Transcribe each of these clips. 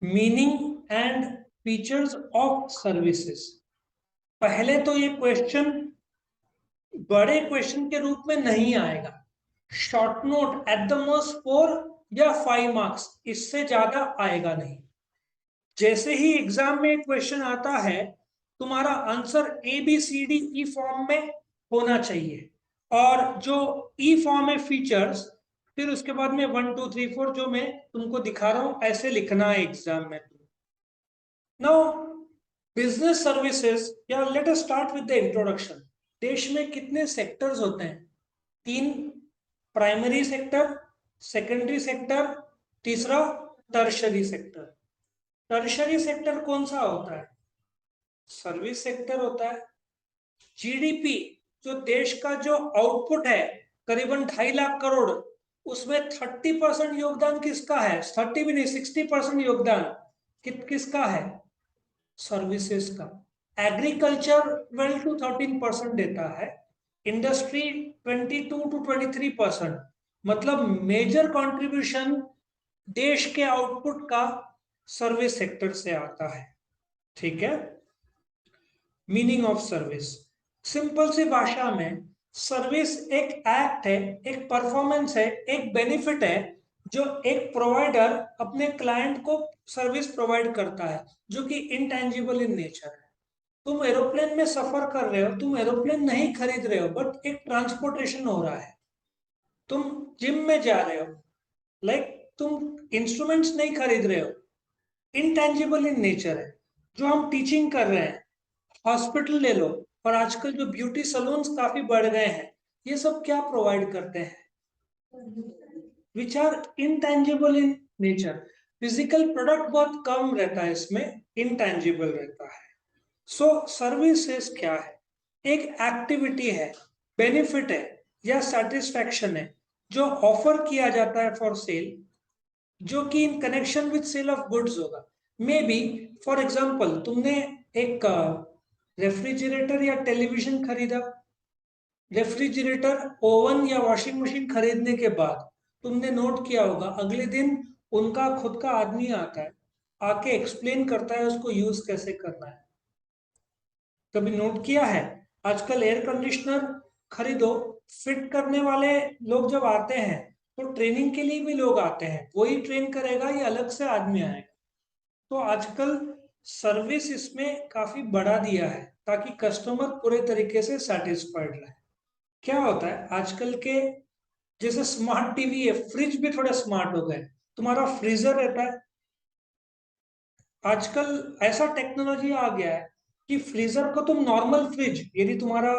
Meaning and features of services. पहले तो ये क्वेश्चन बड़े क्वेश्चन के रूप में नहीं आएगा, short note at the most 4 या 5 मार्क्स, इससे ज्यादा आएगा नहीं। जैसे ही एग्जाम में क्वेश्चन आता है, तुम्हारा आंसर ABCD फॉर्म में होना चाहिए, और जो फॉर्म है फीचर्स, फिर उसके बाद में 1 2 3 4 जो मैं तुमको दिखा रहा हूं ऐसे लिखना है एग्जाम में। नाउ बिजनेस सर्विसेज, या let us start with the introduction. देश में कितने सेक्टर्स होते हैं? 3। प्राइमरी सेक्टर, सेकेंडरी सेक्टर, तीसरा टर्शरी सेक्टर। टर्शरी सेक्टर कौन सा होता है? सर्विस सेक्टर होता है। जीडीपी, जो देश का जो आउटपुट है करीबन 2.5 लाख करोड़, उसमें 30% योगदान किसका है? 30 भी नहीं, 60% योगदान किसका है? सर्विसेज का। एग्रीकल्चर 12 to 13% देता है, इंडस्ट्री 22 to 23%। मतलब मेजर कंट्रीब्यूशन देश के आउटपुट का सर्विस सेक्टर से आता है। ठीक है। मीनिंग ऑफ सर्विस, सिंपल सी भाषा में सर्विस एक एक्ट है, एक परफॉर्मेंस है, एक बेनिफिट है जो एक प्रोवाइडर अपने क्लाइंट को सर्विस प्रोवाइड करता है, जो कि इंटेंजिबल इन नेचर है। तुम एरोप्लेन में सफर कर रहे हो, तुम एरोप्लेन नहीं खरीद रहे हो, बट एक ट्रांसपोर्टेशन हो रहा है। तुम जिम में जा रहे हो, लाइक तुम इंस्ट्रूमेंट्स नहीं खरीद रहे हो, इंटेंजिबल इन नेचर है। जो हम टीचिंग कर रहे हैं, हॉस्पिटल ले लो, और आजकल जो ब्यूटी सलून्स काफी बढ़ गए हैं, ये सब क्या प्रोवाइड करते हैं? Which are intangible in nature. Physical product बहुत कम रहता है, इसमें इनटेंजिबल रहता है। सो सर्विसेज क्या है? एक एक्टिविटी है, बेनिफिट है, या सेटिस्फैक्शन है जो ऑफर किया जाता है फॉर सेल, जो कि in connection with sale of goods होगा। मे बी फॉर एग्जाम्पल, तुमने एक रेफ्रिजरेटर या टेलीविजन खरीदा। रेफ्रिजरेटर, ओवन या वॉशिंग मशीन खरीदने के बाद तुमने नोट किया होगा, अगले दिन उनका खुद का आदमी आता है, आके एक्सप्लेन करता है उसको यूज कैसे करना है। कभी नोट किया है? आजकल एयर कंडीशनर खरीदो, फिट करने वाले लोग जब आते हैं तो ट्रेनिंग के लिए भी लोग आते हैं, वही ट्रेन करेगा या अलग से आदमी आएगा? तो आजकल सर्विस इसमें काफी बढ़ा दिया है ताकि कस्टमर पूरे तरीके से सेटिस्फाइड रहे। क्या होता है आजकल के, जैसे स्मार्ट टीवी है, फ्रिज भी थोड़े स्मार्ट हो गए। तुम्हारा फ्रीजर रहता है, आजकल ऐसा टेक्नोलॉजी आ गया है कि फ्रीजर को तुम नॉर्मल फ्रिज, यदि तुम्हारा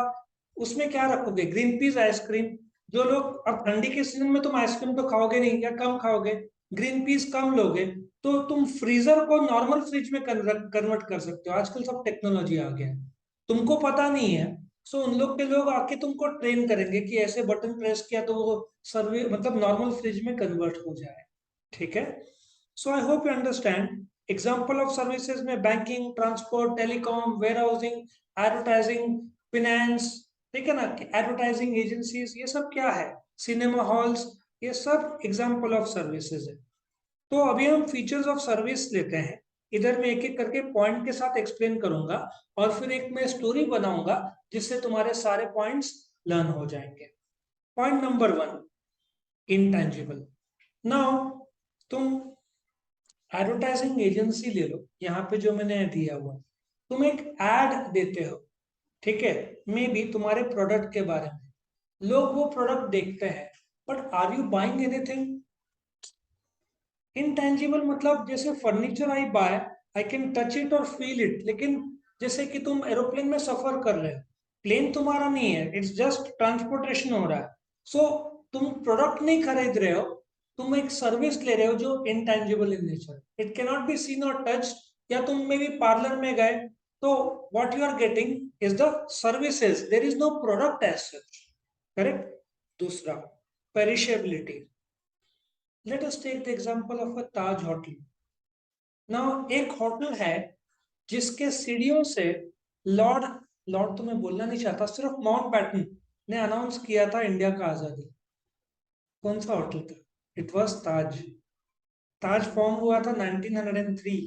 उसमें क्या रखोगे, ग्रीन पीस आइसक्रीम, जो लोग अब ठंडी के सीजन में तुम आइसक्रीम तो खाओगे नहीं या कम खाओगे, ग्रीन पीस कम लोगे, तो तुम फ्रीजर को नॉर्मल फ्रिज में कन्वर्ट कर सकते हो। आजकल सब टेक्नोलॉजी आ गया है, तुमको पता नहीं है। सो उन लोग के लोग आके तुमको ट्रेन करेंगे कि ऐसे बटन प्रेस किया तो वो सर्वे मतलब नॉर्मल फ्रिज में कन्वर्ट हो जाए। ठीक है। So I hope you understand. Example of services में banking, transport, telecom, warehousing, advertising, finance, ठीक है ना, एडवर्टाइजिंग एजेंसीज, ये सब क्या है? सिनेमा हॉल्स, ये सब एग्जाम्पल ऑफ सर्विसेज है। तो अभी हम फीचर्स ऑफ सर्विस लेते हैं। इधर मैं एक एक करके पॉइंट के साथ एक्सप्लेन करूंगा, और फिर एक मैं स्टोरी बनाऊंगा जिससे तुम्हारे सारे पॉइंट्स लर्न हो जाएंगे। Point number 1, intangible. नाउ तुम एडवर्टाइजिंग एजेंसी ले लो, यहाँ पे जो मैंने दिया हुआ, तुम एक एड देते हो, ठीक है, मे बी तुम्हारे प्रोडक्ट के बारे में। लोग वो प्रोडक्ट देखते हैं, but are you buying anything? Intangible मतलब जैसे furniture I buy, I can touch it और फील इट, लेकिन जैसे कि तुम एरोप्लेन में सफर कर रहे हो, प्लेन तुम्हारा नहीं है, इट्स जस्ट ट्रांसपोर्टेशन हो रहा है। सो तुम प्रोडक्ट नहीं खरीद रहे हो, तुम एक सर्विस ले रहे हो जो intangible in nature, it can not be seen और टच। या तुम में भी पार्लर में गए, तो what you are getting is the services, there is no product as such. Correct. दूसरा, perishability. Let us take the example of a Taj hotel. Now एक होटल है जिसके सीढ़ियों से लॉर्ड, लॉर्ड तो मैं बोलना नहीं चाहता, सिर्फ माउंट बैटन ने अनाउंस किया था इंडिया का आजादी। कौन सा होटल था? It was Taj. Taj formed हुआ था 1903,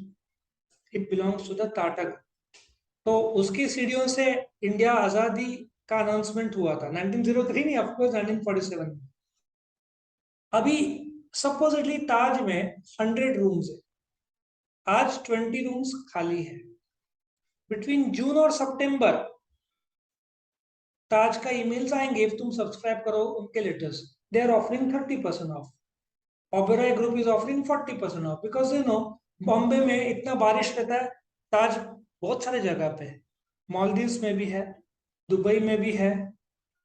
it belongs to the Tata. तो उसकी सीढ़ियों से इंडिया आजादी का अनाउंसमेंट हुआ था 1903 नहीं, ऑफकोर्स 1947 में। अभी सपोजिटली ताज में 100 रूम्स है, आज 20 रूम्स खाली है। बिटवीन जून और सितंबर ताज का ईमेल्स आएंगे, if तुम सब्सक्राइब करो उनके letters, they are offering 30% off. Oberoi group is offering 40% off, because you know Bombay में इतना बारिश रहता है। ताज बहुत सारे जगह पे है, मालदीव्स में भी है, दुबई में भी है,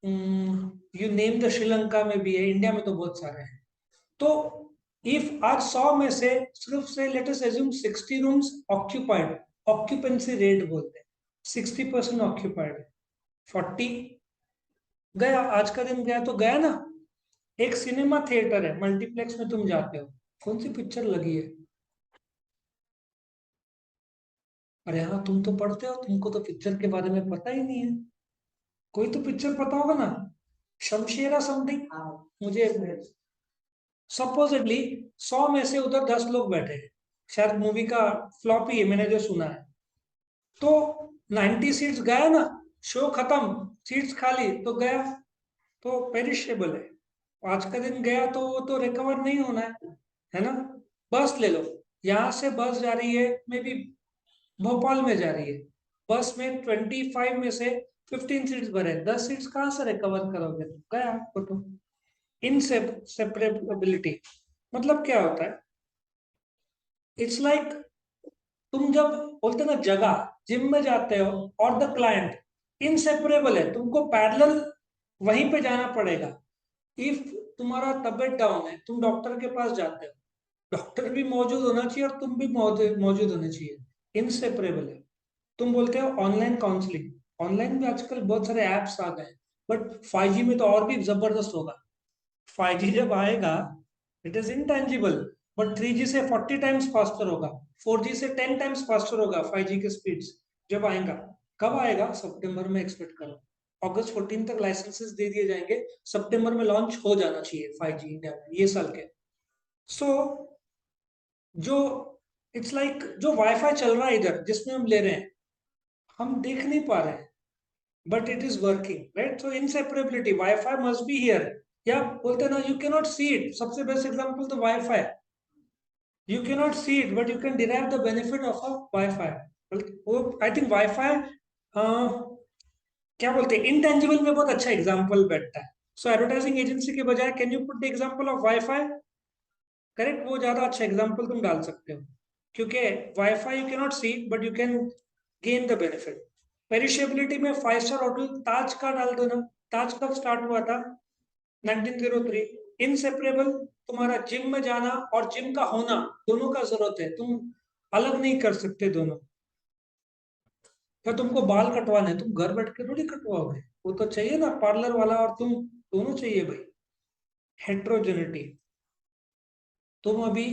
यू नेम द, श्रीलंका में भी है, इंडिया में तो बहुत सारे हैं। तो इफ आज 100 में से सिर्फ से let us assume 60 rooms occupied, occupancy rate बोलते हैं, 60% ऑक्यूपाइड, 40 गया, आज का दिन गया तो गया ना। एक सिनेमा थिएटर है, मल्टीप्लेक्स में तुम जाते हो, कौन सी पिक्चर लगी है? अरे हाँ, तुम तो पढ़ते हो, तुमको तो पिक्चर के बारे में पता ही नहीं है। कोई तो पिक्चर पता होगा ना, शमशेरा समथिंग। मुझे सपोजिटली 100 में से उधर 10 लोग बैठे हैं, शायद मूवी का फ्लॉप ही है, मैंने जो सुना है। तो 90 सीट्स गया ना, शो खत्म, सीट्स खाली तो गया, तो पेरिशेबल है। आज का दिन गया तो वो तो रिकवर नहीं होना है ना। बस ले लो, यहाँ से बस जा रही है, मे बी भोपाल में जा रही है, बस में 25 में से 15 सीट्स भरे, 10 सीट्स कहाँ से रिकवर करोगे? तुम गया फोटो। इनसेपरेबिलिटी मतलब क्या होता है? इट्स लाइक तुम जब बोलते ना जगह, जिम में जाते हो और द क्लाइंट इनसेपरेबल है, तुमको पैरेलल वहीं पे जाना पड़ेगा। इफ तुम्हारा तबियत डाउन है, तुम डॉक्टर के पास जाते हो, डॉक्टर भी मौजूद होना चाहिए और तुम भी मौजूद होने चाहिए, इनसेपरेबल है। तुम बोलते हो ऑनलाइन काउंसलिंग, ऑनलाइन भी आजकल बहुत सारे एप्स आ गए, बट 5G में तो और भी जबरदस्त होगा। 5G जब आएगा, it is intangible, but 3G से 40 टाइम्स फास्टर होगा, 4G से 10 टाइम्स फास्टर होगा 5G के स्पीड्स जब आएगा। कब आएगा? सितंबर में एक्सपेक्ट करो। अगस्त 14 तक लाइसेंसेस दे दिए जाएंगे, सितंबर में लॉन्च हो जाना चाहिए 5G इंडिया में ये साल के। सो जो इट्स लाइक जो वाईफाई चल रहा है इधर जिसमें हम ले रहे हैं, हम देख नहीं पा रहे हैं, but it is working, right? So inseparability, wifi must be here. या बोलते हैं ना, you can not see it, सबसे बेस्ट एग्जांपल तो wifi. You can not see it but you can derive the benefit of a wifi. वो I think wifi क्या बोलते हैं, इंटेंजिबल में बहुत अच्छा एग्जांपल बैठता है। सो एडवर्टाइजिंग एजेंसी के बजाय can you put the example of wifi? Correct, वो ज्यादा अच्छा एग्जांपल तुम डाल सकते हो, क्योंकि wifi you can not see but you can gain the benefit. Perishability में 5 स्टार होटल ताज का डाल दो ना। ताज कब स्टार्ट हुआ था? 1903। इनसेपरेबल, तुम्हारा जिम में जाना और जिम का होना दोनों का जरूरत है, तुम अलग नहीं कर सकते दोनों। क्या तुमको बाल कटवाने हैं, तुम घर बैठ के थोड़ी कटवाओगे, वो तो चाहिए ना पार्लर वाला, और तुम दोनों चाहिए भाई। हेट्रोजेनिटी, तुम अभी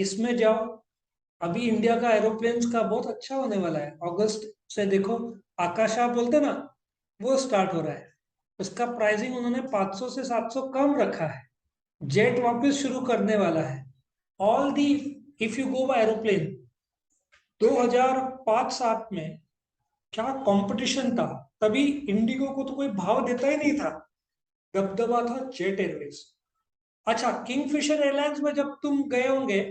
इसमें जाओ, अभी इंडिया का एरोप्लेन्स का बहुत अच्छा होने वाला है, अगस्त से देखो, आकाशा बोलते ना, वो स्टार्ट हो रहा है। उसका प्राइसिंग उन्होंने 500 से 700 कम रखा है, जेट वापस शुरू करने वाला है। All the, if you go by aeroplane, 2005-7 में क्या कंपटीशन था, तभी इंडिगो को तो कोई भाव देता ही नहीं था, दबदबा था जेट एयरवेज। अच्छा, किंगफिशर एयरलाइंस में जब तुम गए होंगे,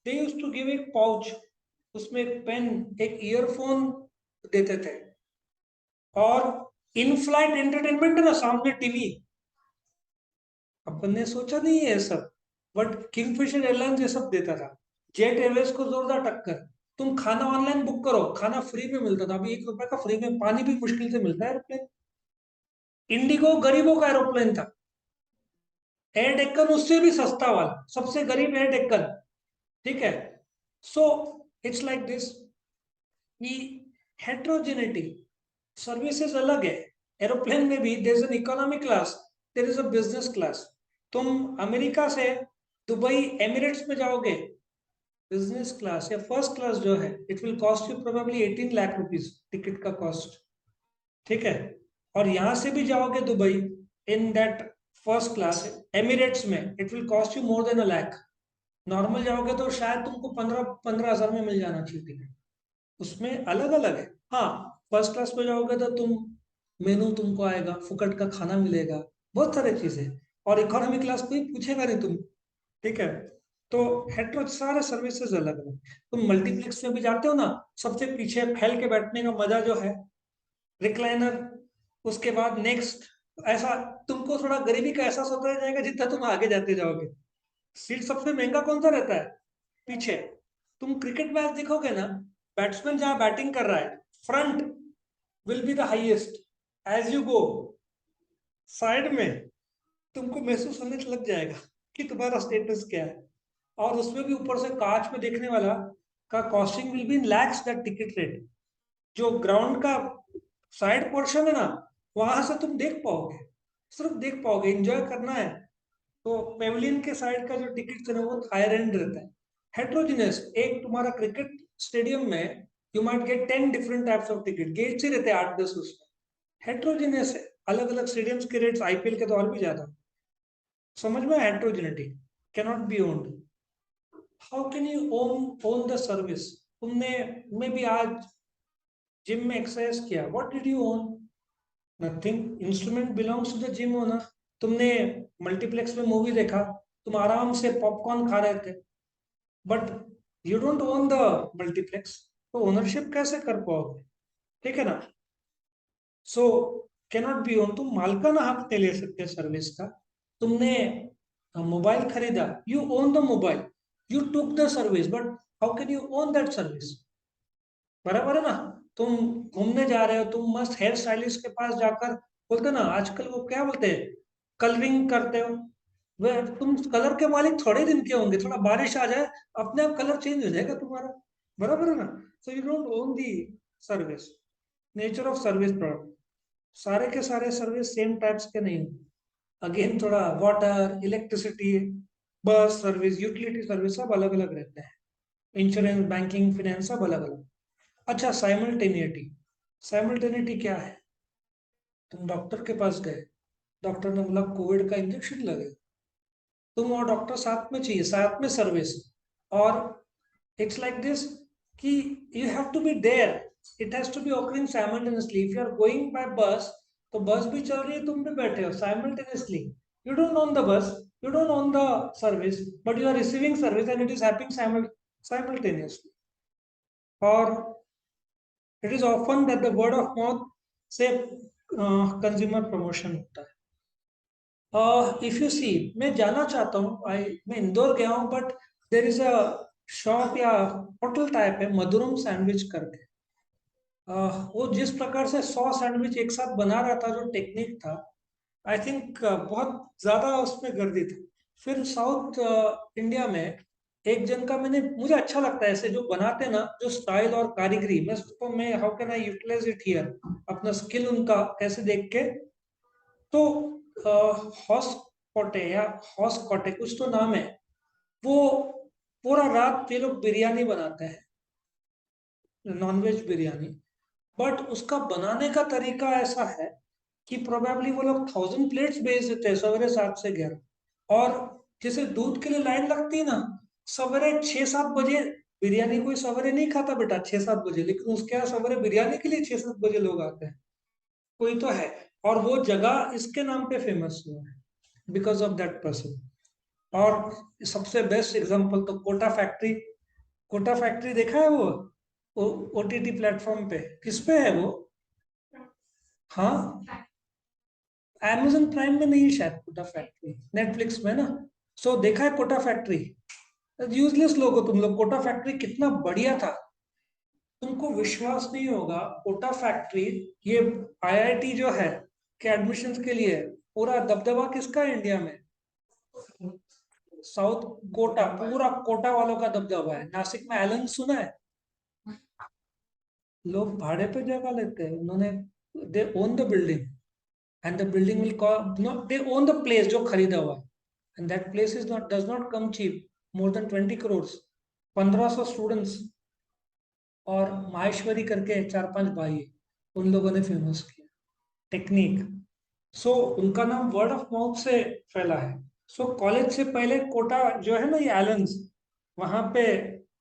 दे यूज्ड टू गिव एक पाउच, उसमें एक पेन, एक ईयरफोन देते थे, और इन फ्लाइट एंटरटेनमेंट है ना, सामने टीवी। अपन ने सोचा नहीं है ये सब, बट किंगफिशर एयरलाइंस ये सब देता था, जेट एयरवेज को जोरदार टक्कर। तुम खाना ऑनलाइन बुक करो, खाना फ्री में मिलता था, अभी 1 रुपए का फ्री में, पानी भी मुश्किल से मिलता है एरोप्लेन। इंडिगो गरीबों का एरोप्लेन था, एयर डेक्कन उससे भी सस्ता वाला, सबसे गरीब एयर डेक्कन, ठीक है। सो इट्स लाइक दिस, कि हेट्रोजेनिटी, सर्विसेज अलग है। एरोप्लेन में भी there is an economy class, there is a business class. तुम अमेरिका से दुबई एमिरेट्स में जाओगे, बिजनेस क्लास या फर्स्ट क्लास जो है, it will cost you probably 18 lakh rupees ticket का कॉस्ट, ठीक है। और यहां से भी जाओगे Dubai in that first class Emirates में, it will cost you more than a lakh. Normal जाओगे तो शायद तुमको 15,000 में मिल जाना चाहिए टिकट। उसमें अलग अलग है। हाँ, फर्स्ट क्लास पे जाओगे तो तुम मेनू तुमको आएगा, फुकट का खाना मिलेगा, बहुत सारी चीजें। और इकोनॉमी क्लास कोई पूछेगा नहीं तुम। ठीक है। तो हेट्रो सारे सर्विसेज अलग अलग। तुम मल्टीप्लेक्स में भी जाते हो ना, सबसे पीछे फैल के बैठने का मजा जो है, रिक्लाइनर। उसके बाद नेक्स्ट, ऐसा तुमको थोड़ा गरीबी का एहसास होता जाएगा जितना तुम आगे जाते जाओगे। सीट सबसे महंगा कौन सा रहता है? पीछे। तुम क्रिकेट मैच देखोगे ना, बैट्समैन जहां बैटिंग कर रहा है, front will be the highest. As you go side में, तुमको महसूस होने लग जाएगा कि तुम्हारा स्टेटस क्या है। और उसमें भी ऊपर से कांच में देखने वाला का costing will be in lakhs that ticket rate. जो ग्राउंड का साइड पोर्शन है ना, वहां से तुम देख पाओगे, सिर्फ देख पाओगे, एंजॉय करना है। तो पेविलियन के साइड का जो टिकट है ना, वो हायर एंड रहता है। हेट्रोजिनस, एक तुम्हारा क्रिकेट स्टेडियम में you might get 10 different types of ticket, gate से रहते हैं 8-10 उसमें। हेट्रोजिनस है, अलग अलग स्टेडियम्स के रेट्स आईपीएल के तो और भी ज्यादा। समझ में, heterogeneity cannot be owned. How can you own the service? तुमने मे बी आज जिम में एक्सरसाइज किया, what did you own? Nothing. Instrument belongs to the gym owner. तुमने मल्टीप्लेक्स में मूवी देखा, तुम आराम से पॉपकॉर्न खा रहे थे, but you don't own the multiplex, तो ओनरशिप कैसे कर पाओगे? ठीक है ना? सो कैनॉट बी ओन, तुम मालिकाना हक नहीं ले सकते सर्विस का। तुमने मोबाइल खरीदा, you own the mobile, you took the service, but how can you own that service? बराबर है ना? तुम घूमने जा रहे हो, तुम मस्त हेयर स्टाइलिस्ट के पास जाकर बोलते ना, आजकल वो क्या बोलते हैं, कलरिंग करते हो, वे तुम कलर के मालिक थोड़े दिन के होंगे, थोड़ा बारिश आ जाए अपने आप कलर चेंज हो जाएगा तुम्हारा। बराबर है ना? So you don't own the service. Nature of service product, सारे के सारे सर्विस सेम टाइप्स के नहीं। अगेन थोड़ा water, electricity, bus service, utility service सब अलग अलग रहते हैं। इंश्योरेंस, बैंकिंग, फाइनेंस सब अलग अलग। अच्छा, साइमल्टेनिटी। साइमल्टेनिटी क्या है? तुम डॉक्टर के पास गए, डॉक्टर ने बोला कोविड का इंजेक्शन लगे, तुम और डॉक्टर साथ में चाहिए, साथ में सर्विस। और इट्स लाइक दिस कि you have to be there, it has to be occurring simultaneously. If you are going by bus, तो बस भी चल रही है, तुम भी बैठे हो simultaneously. You don't own the bus, you don't own the service, but you are receiving service and it is happening simultaneously. और it is often that the word of mouth से कंज्यूमर प्रमोशन होता है। If you see, मैं जाना चाहता हूँ, मैं इंदौर गया हूँ, but there is a shop या होटल टाइप है, मधुरम सैंडविच करके। वो जिस प्रकार से 100 सैंडविच एक साथ बना रहा था, जो टेक्निक था, आई थिंक बहुत ज्यादा उसमें गर्दी थी। फिर साउथ इंडिया में एक जन का मैंने, मुझे अच्छा लगता है ऐसे जो बनाते ना, जो स्टाइल और कारीगरी, मैं सोचता हूँ मैं how can I utilise it here, अपना स्किल उनका कैसे देख के। तो हॉस कोटे या हॉस कोटे कुछ तो नाम है, वो पूरा रात ये लोग बिरयानी बनाते हैं, नॉनवेज बिरयानी। बट उसका बनाने का तरीका ऐसा है कि प्रोबेबली वो लोग 1,000 प्लेट्स बेच देते हैं सवेरे 7 से 11। और जैसे दूध के लिए लाइन लगती है ना, सवेरे 6-7 बजे, बिरयानी कोई सवेरे नहीं खाता बेटा 6-7 बजे, लेकिन उसके यहाँ सवेरे बिरयानी के लिए 6-7 बजे लोग आते हैं। कोई तो है। और वो जगह इसके नाम पे फेमस हुआ है, बिकॉज ऑफ दैट पर्सन। और सबसे बेस्ट एग्जांपल तो कोटा फैक्ट्री। कोटा फैक्ट्री देखा है वो ओटीटी प्लेटफॉर्म पे, किस पे है वो? हाँ, amazon प्राइम में नहीं शायद, कोटा फैक्ट्री नेटफ्लिक्स में ना। सो देखा है कोटा फैक्ट्री? यूजलेस लोग हो तुम लोग, कोटा फैक्ट्री कितना बढ़िया था। तुमको विश्वास नहीं होगा, कोटा फैक्ट्री, ये आईआईटी जो है के एडमिशन्स के लिए पूरा दबदबा किसका है इंडिया में? साउथ कोटा, पूरा कोटा वालों का दबदबा है। नासिक में एलन सुना है? लोग भाड़े पे जगह लेते हैं उन्होंने, they own the building, and the building will no, they own the place जो खरीदा हुआ है, and that place is not, does not come cheap, more than 20 crore. 1,500 students और माहेश्वरी करके 4-5 भाई है, उन लोगों ने फेमस किया टेक्निक। सो उनका नाम वर्ड ऑफ माउथ से फैला है। सो कॉलेज से पहले कोटा जो है ना, ये एलन्स, वहां पे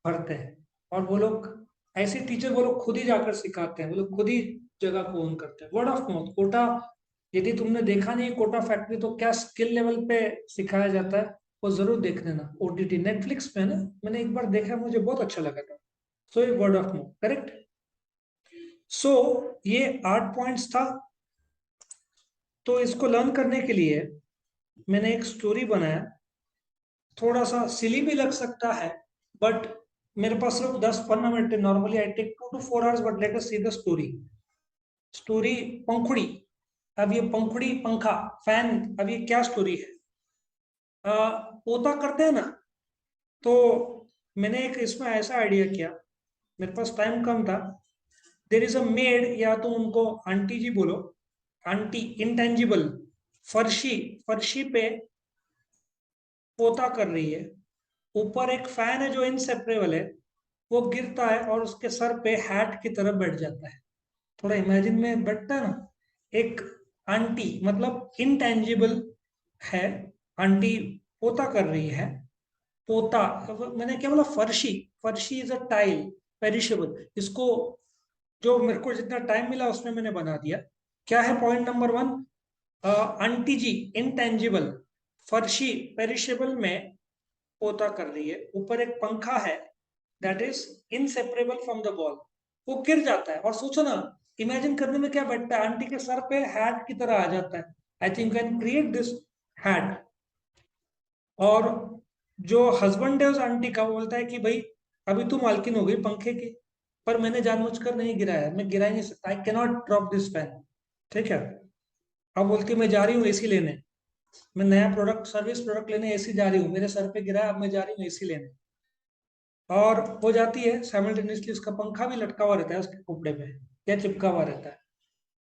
भरते हैं। और वो लोग ऐसे टीचर, वो लोग खुद ही जाकर सिखाते हैं, वो लोग खुद ही जगह को ओन करते हैं। Word of mouth. कोटा, यदि तुमने देखा नहीं कोटा फैक्ट्री, तो क्या स्किल लेवल पे सिखाया जाता है वो जरूर देख लेना। ओटीटी नेटफ्लिक्स पे ना, मैंने एक बार देखा, मुझे बहुत अच्छा लगा था। सो ये वर्ड ऑफ माउथ, करेक्ट। सो ये 8 पॉइंट्स था। तो इसको लर्न करने के लिए मैंने एक स्टोरी बनाया। थोड़ा सा सिली भी लग सकता है, बट मेरे पास सिर्फ 10-15 मिनट है। Normally I take 2 to 4 hours, but let us see the story. Story पंखुड़ी। अब ये पंखुड़ी, पंखा, फैन, अब ये क्या स्टोरी है? पोता करते हैं ना, तो मैंने एक इसमें ऐसा आइडिया किया, मेरे पास टाइम कम था। देर इज अ मेड, या तो उनको आंटी जी बोलो, आंटी इंटेंजिबल, फर्शी, फर्शी पे पोता कर रही है। ऊपर एक फैन है जो इनसेपरेबल है, वो गिरता है और उसके सर पे हैट की तरह बैठ जाता है। थोड़ा इमेजिन में बैठता है ना। एक आंटी, मतलब इंटेंजिबल है, आंटी पोता कर रही है। पोता, मैंने क्या बोला, फर्शी। फर्शी इज अ टाइल, पेरिशेबल। इसको जो मेरे को जितना टाइम मिला उसमें मैंने बना दिया। क्या है पॉइंट नंबर 1? आंटी जी इंटेंजिबल, फर्शी पेरिशेबल में पोता कर रही है। ऊपर एक पंखा है, that is inseparable from the wall. वो गिर जाता है, और सोचो ना, इमेजिन करने में क्या बैठता है, आंटी के सर पे हैट की तरह आ जाता है। I think can create this hat. और जो हस्बैंड है उस आंटी का, वो बोलता है कि भाई अभी तू मालकिन हो गई पंखे की, पर मैंने जानबूझकर नहीं गिराया, मैं गिरा ही नहीं सकता, I can not drop this fan. ठीक है। अब बोलती है मैं जा रही हूँ एसी लेने, मैं नया प्रोडक्ट, सर्विस प्रोडक्ट लेने एसी जा रही हूँ, मेरे सर पे गिरा, अब मैं जा रही हूँ एसी लेने। और हो जाती है साइमल्टेनियसली, उसका पंखा भी लटका हुआ रहता है उसके कपड़े पे, या चिपका हुआ रहता है।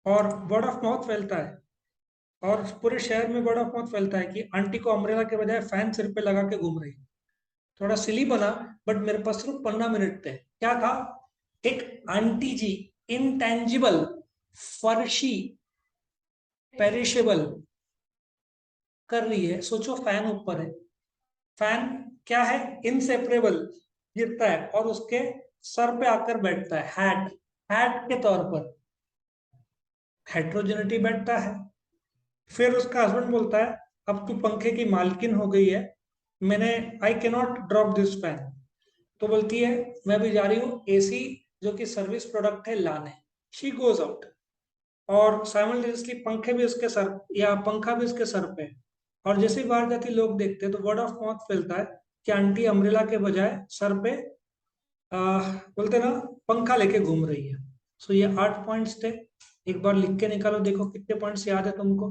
और वर्ड ऑफ माउथ फैलता है, और पूरे शहर में वर्ड ऑफ माउथ फैलता है कि आंटी को अम्ब्रेला के बजाय फैन सिर पे लगा के घूम रही है। थोड़ा सिली बना, बट मेरे पास सिर्फ 15 मिनट थे। क्या था? एक आंटी जी इंटेंजिबल, फर्शी, पेरिशेबल कर रही है। सोचो फैन ऊपर है, फैन क्या है, इनसेपरेबल, गिरता है और उसके सर पे आकर बैठता है, हैट, हैट के तौर पर हेट्रोजेनिटी बैठता है। फिर उसका हस्बैंड बोलता है अब तू पंखे की मालकिन हो गई है, मैंने, I can not drop this fan. तो बोलती है मैं भी जा रही हूँ एसी, जो कि सर्विस प्रोडक्ट है, लाने। She goes out. और साइमल्टेनियसली पंखे भी उसके सर, या पंखा भी उसके सर पे। और जैसे ही बाहर जाती लोग देखते हैं, तो वर्ड ऑफ माउथ फैलता है कि आंटी अम्ब्रेला के बजाय सर पे, बोलते ना, पंखा लेके घूम रही है। सो ये 8 पॉइंट्स थे। एक बार लिख के निकालो, देखो कितने पॉइंट्स याद है तुमको।